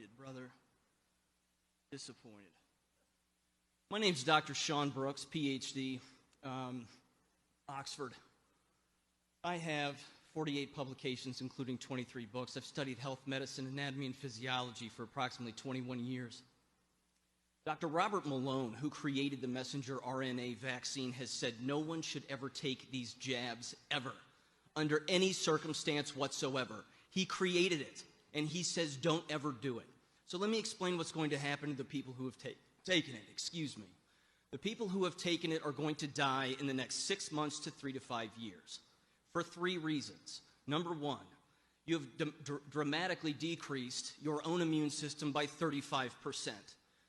Disappointed, brother. Disappointed. My name's Dr. Sean Brooks, PhD, Oxford. I have 48 publications, including 23 books. I've studied health, medicine, anatomy, and physiology for approximately 21 years. Dr. Robert Malone, who created the messenger RNA vaccine, has said no one should ever take these jabs, ever, under any circumstance whatsoever. He created it, and he says don't ever do it. So let me explain what's going to happen to the people who have taken it. Excuse me. The people who have taken it are going to die in the next 6 months to 3 to 5 years for 3 reasons. Number one, you have dramatically decreased your own immune system by 35%.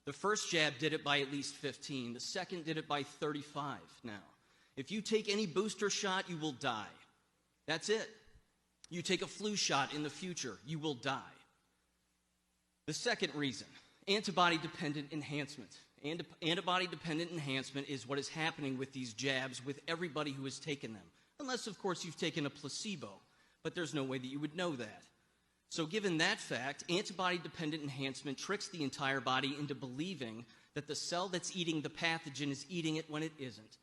The first jab did it by at least 15. The second did it by 35 now. If you take any booster shot, you will die. That's it. You take a flu shot in the future, you will die. The second reason, antibody-dependent enhancement. Antibody-dependent enhancement is what is happening with these jabs with everybody who has taken them. Unless, of course, you've taken a placebo, but there's no way that you would know that. So given that fact, antibody-dependent enhancement tricks the entire body into believing that the cell that's eating the pathogen is eating it when it isn't.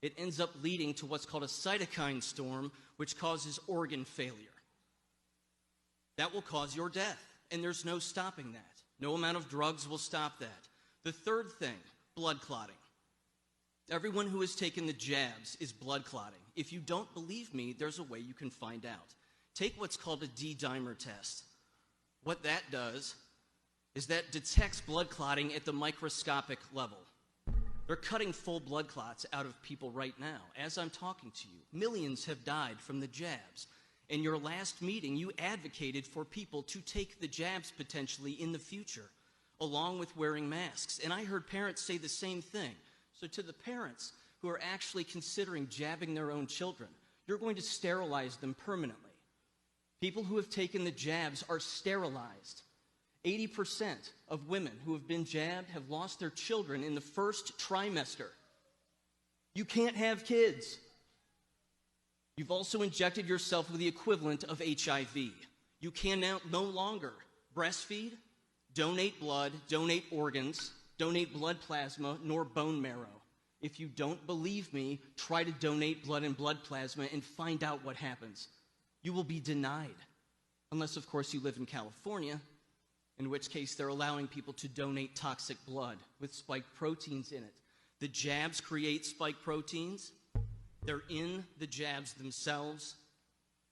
It ends up leading to what's called a cytokine storm, which causes organ failure. That will cause your death, and there's no stopping that. No amount of drugs will stop that. The third thing, blood clotting. Everyone who has taken the jabs is blood clotting. If you don't believe me, there's a way you can find out. Take what's called a D-dimer test. What that does is that detects blood clotting at the microscopic level. They're cutting full blood clots out of people right now. As I'm talking to you, millions have died from the jabs. In your last meeting, you advocated for people to take the jabs potentially in the future, along with wearing masks. And I heard parents say the same thing. So to the parents who are actually considering jabbing their own children, you're going to sterilize them permanently. People who have taken the jabs are sterilized. 80% of women who have been jabbed have lost their children in the first trimester. You can't have kids. You've also injected yourself with the equivalent of HIV. You can now no longer breastfeed, donate blood, donate organs, donate blood plasma, nor bone marrow. If you don't believe me, try to donate blood and blood plasma and find out what happens. You will be denied. Unless, of course, you live in California, in which case they're allowing people to donate toxic blood with spike proteins in it. The jabs create spike proteins. They're in the jabs themselves,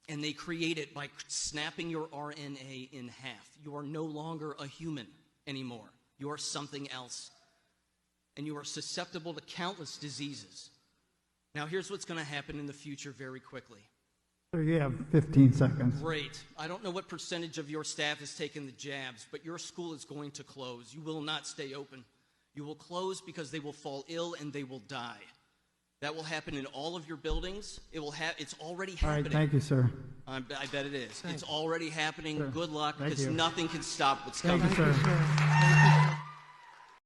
and they create it by snapping your RNA in half. You are no longer a human anymore. You are something else, and you are susceptible to countless diseases. Now, here's what's going to happen in the future very quickly. So you have 15 seconds. Great. I don't know what percentage of your staff has taken the jabs, but your school is going to close. You will not stay open. You will close because they will fall ill and they will die. That will happen in all of your buildings. It's already happening. All right, thank you, sir. I bet it is. It's already happening. Sure. Good luck, Thank because you. nothing can stop what's Thank coming. you, sir.